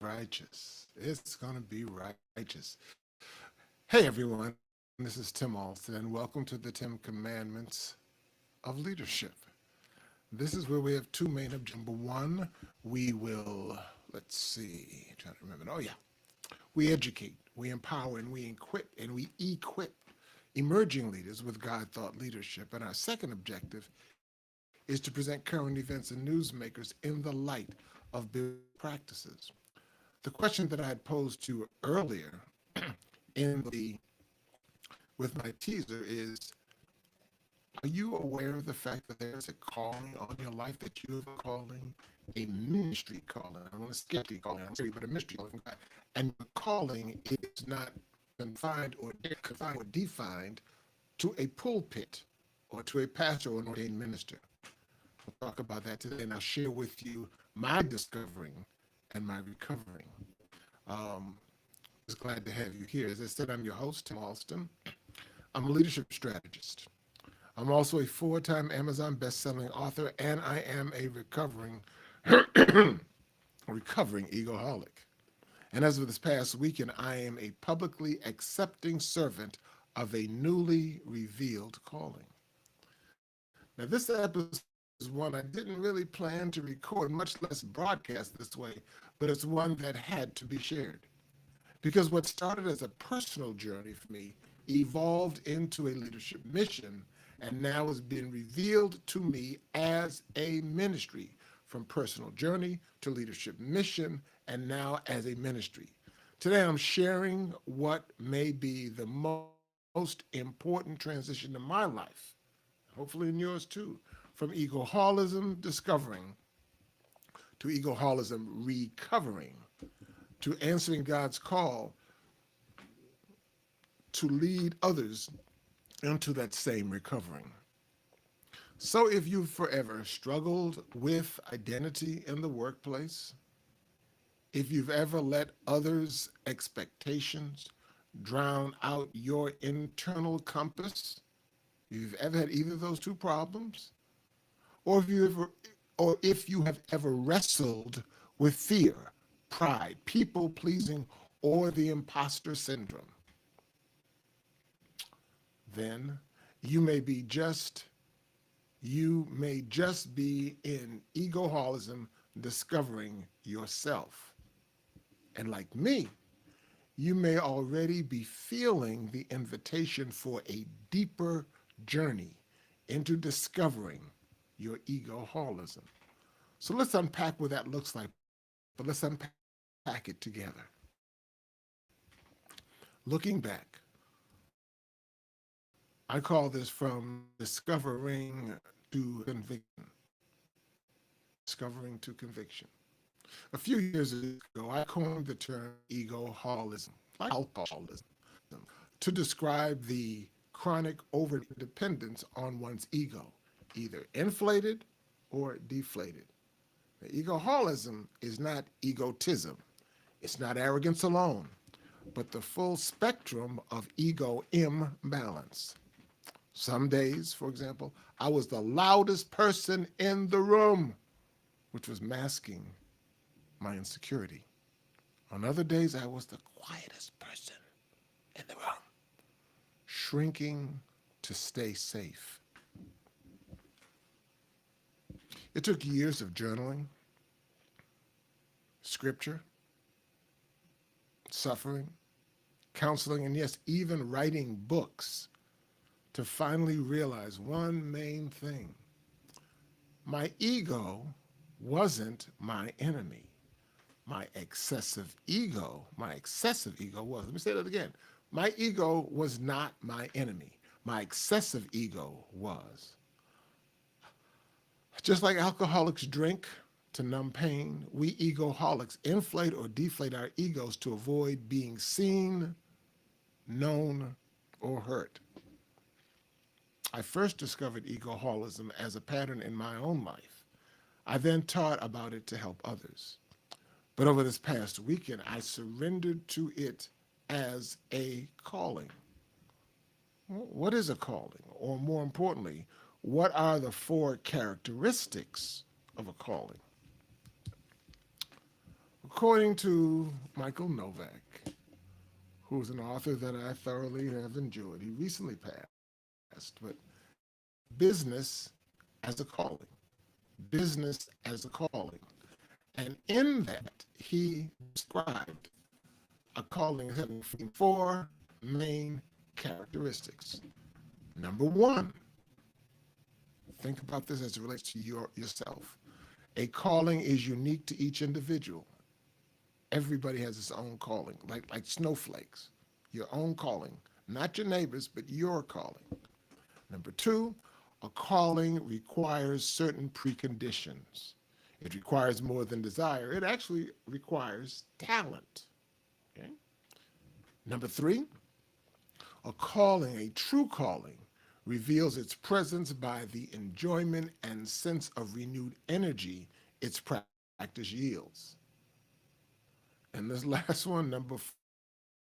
righteous. It's going to be righteous. Hey, everyone. This is Tim Alston, and welcome to the 10 Commandments of Leadership. This is where we have two main objectives. Number one, we will, let's see, trying to remember. Oh, yeah. We educate, we empower, and we equip emerging leaders with God thought leadership. And our second objective is to present current events and newsmakers in the light of biblical practices. The question that I had posed to you earlier in the with my teaser is, are you aware of the fact that there's a calling on your life, that you have a calling, a ministry calling? I want to skip the calling, I'm sorry, but a ministry calling. And the calling is not confined or defined to a pulpit or to a pastor or an ordained minister. We'll talk about that today, and I'll share with you my discovering and my recovering. Um, just glad to have you here. As I said, I'm your host, Tim Alston. I'm a leadership strategist. I'm also a four-time Amazon best-selling author, and I am a recovering egoholic. And as of this past weekend, I am a publicly accepting servant of a newly revealed calling. Now, this episode is one I didn't really plan to record, much less broadcast this way, but it's one that had to be shared. Because what started as a personal journey for me evolved into a leadership mission and now has been revealed to me as a ministry, from personal journey to leadership mission and now as a ministry. Today I'm sharing what may be the most important transition in my life, hopefully in yours too, from egoholism discovering to egoholism recovering to answering God's call to lead others into that same recovering. So if you've forever struggled with identity in the workplace, if you've ever let others' expectations drown out your internal compass, if you've ever had either of those two problems, or if you have ever wrestled with fear, pride, people pleasing, or the imposter syndrome, then you may be just you may just be in egoholism discovering yourself. And like me, you may already be feeling the invitation for a deeper journey into discovering your egoholism. So let's unpack what that looks like, but let's unpack it together. Looking back, I call this from discovering to conviction. Discovering to conviction. A few years ago, I coined the term egoholism, like alcoholism, to describe the chronic overdependence on one's ego, either inflated or deflated. Now, egoholism is not egotism. It's not arrogance alone, but the full spectrum of ego imbalance. Some days, for example, I was the loudest person in the room, which was masking my insecurity. On other days, I was the quietest person in the room, shrinking to stay safe. It took years of journaling, scripture, suffering, counseling, and yes, even writing books to finally realize one main thing. My ego wasn't my enemy. My excessive ego was. Let me say that again. My ego was not my enemy. My excessive ego was. Just like alcoholics drink to numb pain, we egoholics inflate or deflate our egos to avoid being seen, known, or hurt. I first discovered egoholism as a pattern in my own life. I then taught about it to help others. But over this past weekend, I surrendered to it as a calling. What is a calling? Or more importantly, what are the four characteristics of a calling? according to Michael Novak, who's an author that I thoroughly have enjoyed, he recently passed, but business as a calling, business as a calling. And in that, he described a calling as having four main characteristics. Number one, think about this as it relates to yourself. A calling is unique to each individual. Everybody has its own calling, like snowflakes, your own calling, not your neighbor's, but your calling. Number two, a calling requires certain preconditions. It requires more than desire. It actually requires talent. Okay? Number three, a calling, a true calling, reveals its presence by the enjoyment and sense of renewed energy its practice yields. And this last one,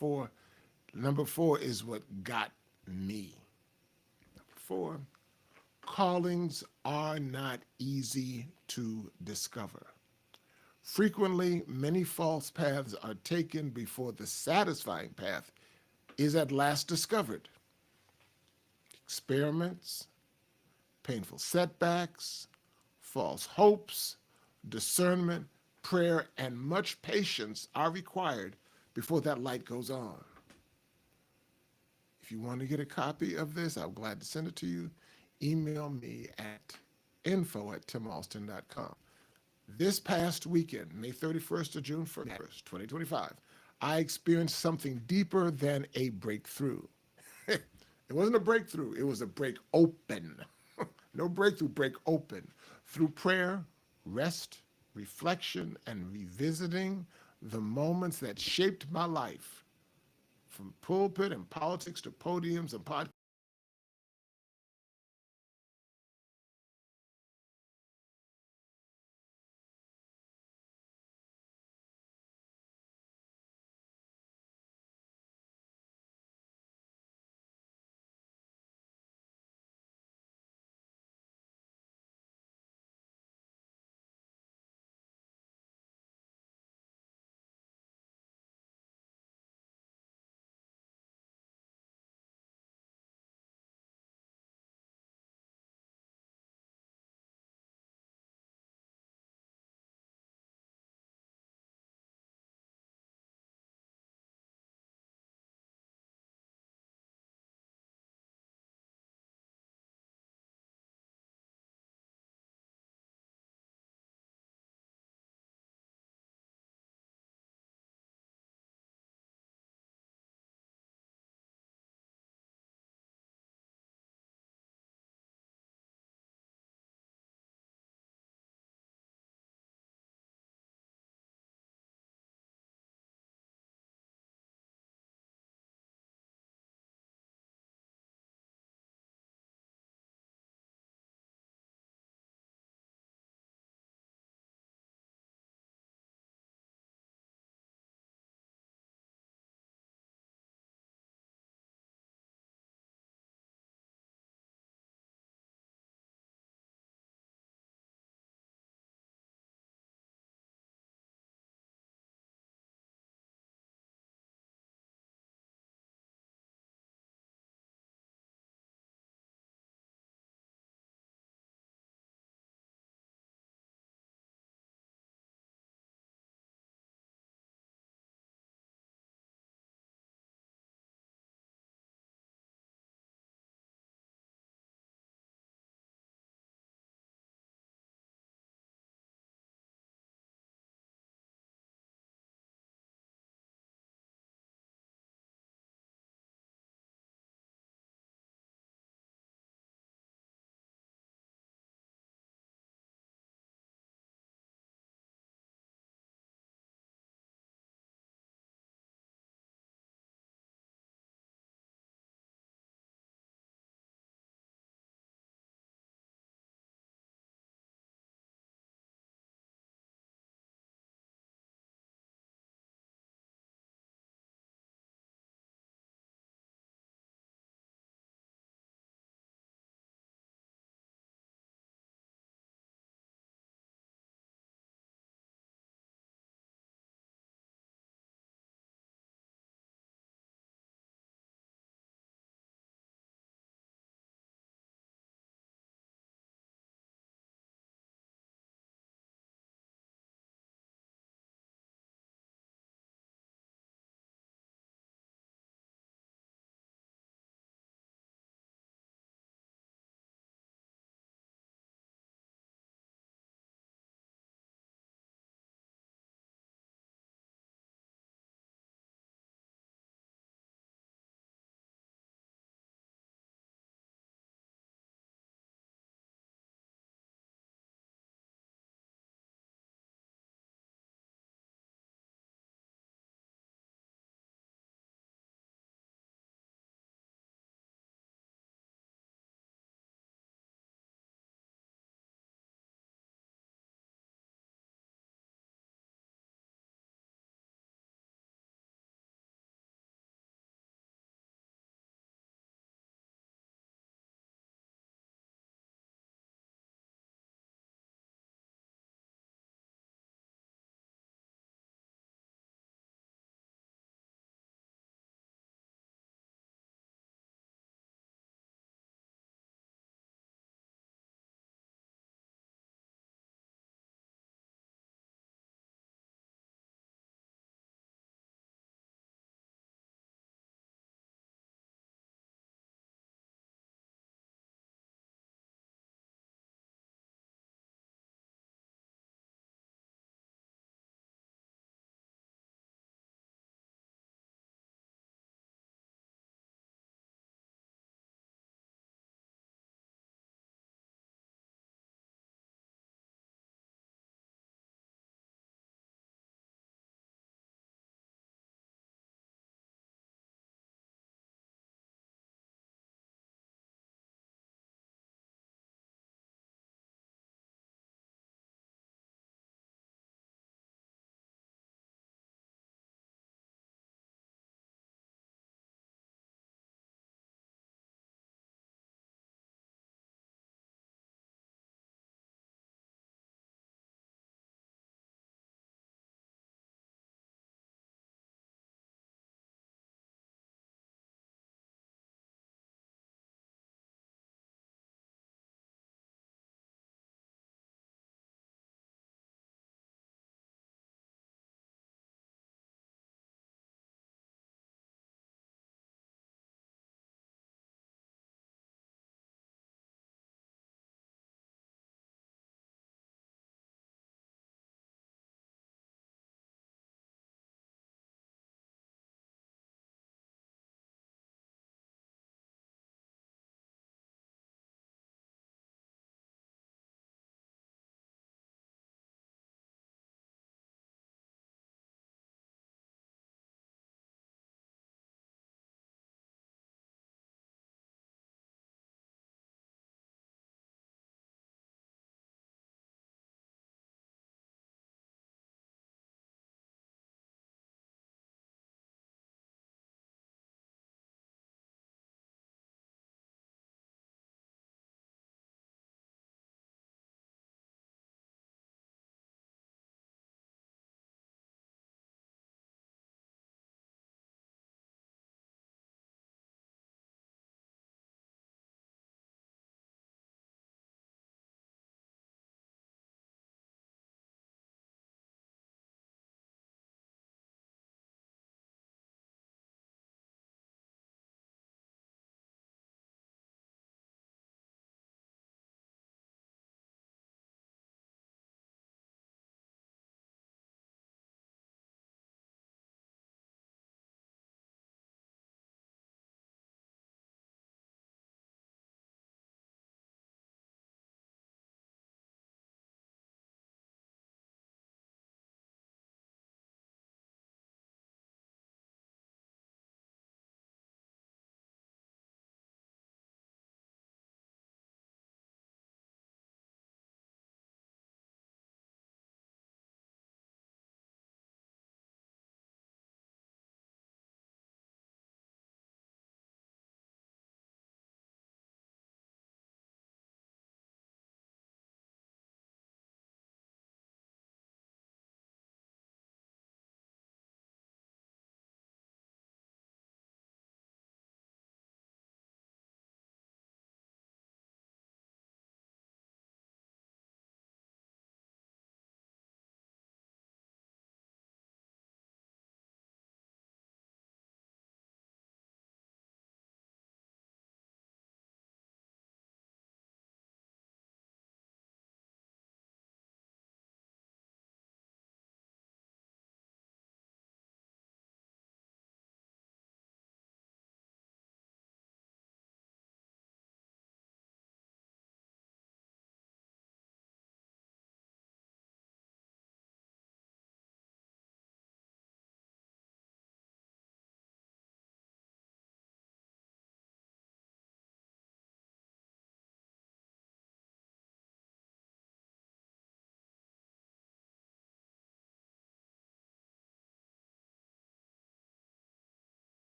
four, number four is what got me. Number four, callings are not easy to discover. Frequently, many false paths are taken before the satisfying path is at last discovered. Experiments, painful setbacks, false hopes, discernment, prayer, and much patience are required before that light goes on. If you want to get a copy of this, I'm glad to send it to you. Email me at info@timalston.com. This past weekend, May 31st to June 1st, 2025, I experienced something deeper than a breakthrough. It wasn't a breakthrough, it was a break open. No breakthrough, break open. Through prayer, rest, reflection, and revisiting the moments that shaped my life, from pulpit and politics to podiums and podcasts